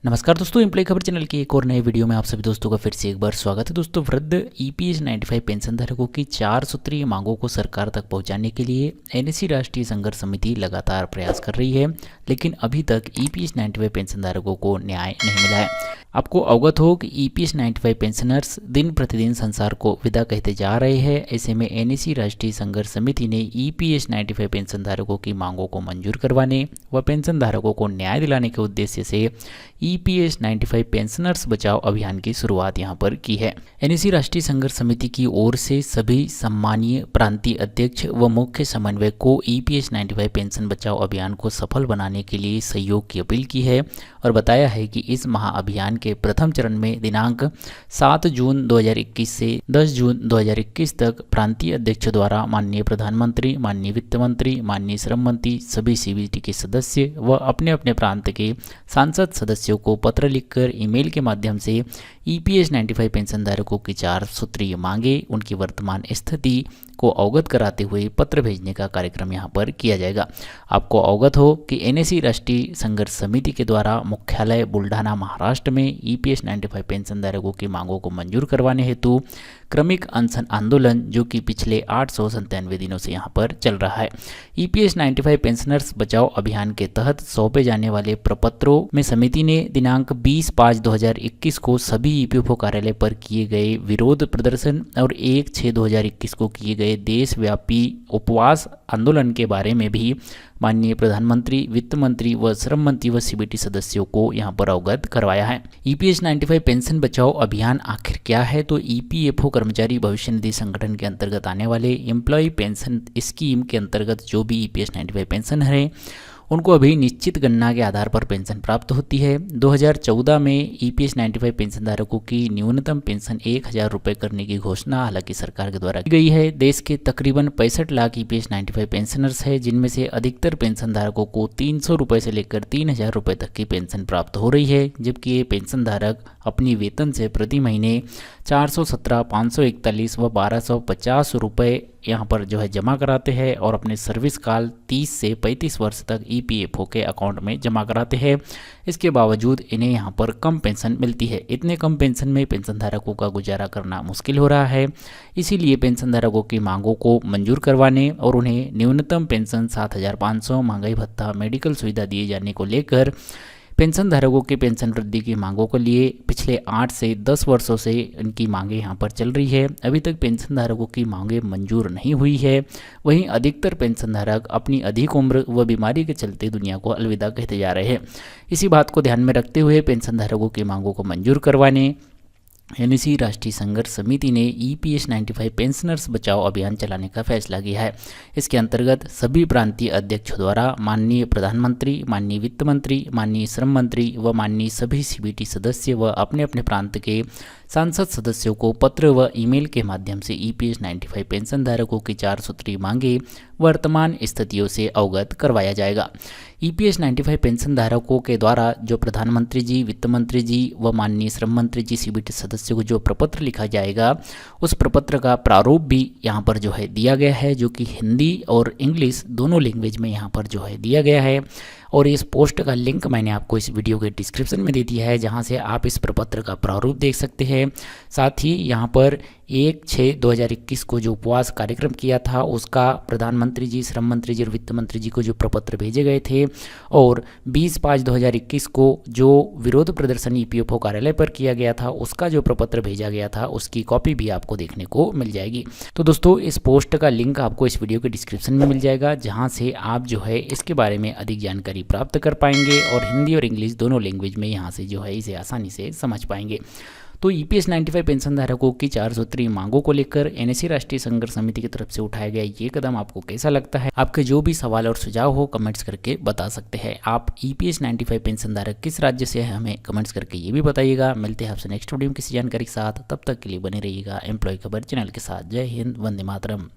नमस्कार दोस्तों, एम्प्लॉय खबर चैनल के एक और नए वीडियो में आप सभी दोस्तों का फिर से एक बार स्वागत है। दोस्तों, वृद्ध ईपीएस 95 पेंशन धारकों की 4 सूत्रीय मांगों को सरकार तक पहुंचाने के लिए एनएससी राष्ट्रीय संघर्ष समिति लगातार प्रयास कर रही है, लेकिन अभी तक ईपीएस 95 पेंशन धारकों को न्याय नहीं मिला है। आपको अवगत हो कि ईपीएस 95 पेंशनर्स दिन प्रतिदिन संसार को विदा कहते जा रहे हैं। ऐसे में एनएससी राष्ट्रीय संघर्ष समिति ने ईपीएस 95 पेंशन धारकों की मांगों को मंजूर करवाने व पेंशन धारकों को न्याय दिलाने के उद्देश्य से ईपीएस 95 पेंशनर्स बचाओ अभियान की शुरुआत यहां पर की है। एनएससी राष्ट्रीय संघर्ष समिति की ओर से सभी सम्मानीय प्रांतीय अध्यक्ष व मुख्य समन्वयक को ईपीएस 95 पेंशन बचाओ अभियान को सफल बनाने के लिए सहयोग की अपील की है और बताया है कि इस महाअभियान के प्रथम चरण में दिनांक 7 जून 2021 से 10 जून 2021 तक प्रांतीय अध्यक्ष द्वारा माननीय प्रधानमंत्री, माननीय वित्त मंत्री, माननीय श्रम मंत्री, सभी सीबीटी के सदस्य व अपने अपने प्रांत के सांसद सदस्यों को पत्र लिखकर ईमेल के माध्यम से ईपीएस 95 पेंशन धारकों की 4 सूत्रीय मांगे, उनकी वर्तमान स्थिति को अवगत कराते हुए पत्र भेजने का कार्यक्रम यहां पर किया जाएगा। आपको अवगत हो कि एनएससी राष्ट्रीय संघर्ष समिति के द्वारा मुख्यालय बुल्ढाना महाराष्ट्र में ईपीएस 95 पेंशन धारकों की मांगों को मंजूर करवाने हेतु क्रमिक अनशन आंदोलन जो कि पिछले 897 दिनों से यहां पर चल रहा है। ईपीएस 95 पेंशनर्स बचाओ अभियान के तहत सौंपे जाने वाले प्रपत्रों में समिति ने दिनांक 20/5/2021 को सभी ईपीएफओ कार्यालय पर किए गए विरोध प्रदर्शन और 1/6/2021 को किए गए देशव्यापी उपवास आंदोलन के बारे में भी माननीय प्रधानमंत्री, वित्त मंत्री व श्रम मंत्री व सीबीटी सदस्यों को यहां पर अवगत करवाया है। ईपीएस 95 पेंशन बचाओ अभियान आखिर क्या है? तो ईपीएफओ कर्मचारी भविष्य निधि संगठन के अंतर्गत आने वाले एम्प्लॉय पेंशन स्कीम के अंतर्गत जो भी ईपीएस 95 पेंशन है उनको अभी निश्चित गणना के आधार पर पेंशन प्राप्त होती है। 2014 में ईपीएस 95 पेंशन धारकों की न्यूनतम पेंशन 1000 रुपये करने की घोषणा हालांकि सरकार के द्वारा की गई है। देश के तकरीबन 65 लाख ईपीएस 95 पेंशनर्स है, जिनमें से अधिकतर पेंशन धारकों को 300 रुपये से लेकर 3000 रुपये तक की पेंशन प्राप्त हो रही है, जबकि ये पेंशन धारक अपनी वेतन से प्रति महीने 417, 541 व 1250 रुपये यहाँ पर जो है जमा कराते हैं और अपने सर्विस काल 30 से 35 वर्ष तक ईपीएफओ के अकाउंट में जमा कराते हैं। इसके बावजूद इन्हें यहाँ पर कम पेंशन मिलती है। इतने कम पेंशन में पेंशन धारकों का गुजारा करना मुश्किल हो रहा है। इसीलिए पेंशन धारकों की मांगों को मंजूर करवाने और उन्हें न्यूनतम पेंशन 7500, महंगाई भत्ता, मेडिकल सुविधा दिए जाने को लेकर पेंशन धारकों की पेंशन वृद्धि की मांगों के लिए पिछले 8 से 10 वर्षों से इनकी मांगें यहां पर चल रही है। अभी तक पेंशन धारकों की मांगें मंजूर नहीं हुई है। वहीं अधिकतर पेंशन धारक अपनी अधिक उम्र व बीमारी के चलते दुनिया को अलविदा कहते जा रहे हैं। इसी बात को ध्यान में रखते हुए पेंशन धारकों की मांगों को मंजूर करवाने एनएससी राष्ट्रीय संघर्ष समिति ने ईपीएस 95 पेंशनर्स बचाओ अभियान चलाने का फैसला किया है। इसके अंतर्गत सभी प्रांतीय अध्यक्षों द्वारा माननीय प्रधानमंत्री, माननीय वित्त मंत्री, माननीय श्रम मंत्री व माननीय सभी सीबीटी सदस्य व अपने अपने प्रांत के सांसद सदस्यों को पत्र व ईमेल के माध्यम से ईपीएस 95 पेंशन धारकों की 4 सूत्रीय मांगे वर्तमान स्थितियों से अवगत करवाया जाएगा। ईपीएस 95 पेंशन धारकों के द्वारा जो प्रधानमंत्री जी, वित्त मंत्री जी व माननीय श्रम मंत्री जी, सीबीटी सदस्यों को जो प्रपत्र लिखा जाएगा उस प्रपत्र का प्रारूप भी यहाँ पर जो है दिया गया है, जो कि हिंदी और इंग्लिश दोनों लैंग्वेज में यहाँ पर जो है दिया गया है। और इस पोस्ट का लिंक मैंने आपको इस वीडियो के डिस्क्रिप्शन में दे दिया है, जहां से आप इस प्रपत्र का प्रारूप देख सकते हैं। साथ ही यहां पर 1/6/2021 को जो उपवास कार्यक्रम किया था उसका प्रधानमंत्री जी, श्रम मंत्री जी और वित्त मंत्री जी को जो प्रपत्र भेजे गए थे और 20/5/2021 को जो विरोध प्रदर्शन ईपीएफओ कार्यालय पर किया गया था उसका जो प्रपत्र भेजा गया था उसकी कॉपी भी आपको देखने को मिल जाएगी। तो दोस्तों, इस पोस्ट का लिंक आपको इस वीडियो के डिस्क्रिप्शन में मिल जाएगा, जहाँ से आप जो है इसके बारे में अधिक जानकारी प्राप्त कर पाएंगे और हिंदी और इंग्लिश दोनों लैंग्वेज में यहाँ से जो है इसे आसानी से समझ पाएंगे। तो ईपीएस 95 पेंशन धारकों की 4 सूत्रीय मांगों को लेकर एनएससी राष्ट्रीय संघर्ष समिति की तरफ से उठाया गया ये कदम आपको कैसा लगता है? आपके जो भी सवाल और सुझाव हो कमेंट्स करके बता सकते हैं। आप ईपीएस 95 पेंशन धारक किस राज्य से है हमें कमेंट्स करके ये भी बताइएगा। मिलते हैं आपसे नेक्स्ट वीडियो में किसी जानकारी के साथ, तब तक के लिए बने रहिएगा एम्प्लॉय खबर चैनल के साथ। जय हिंद, वंदे मातरम।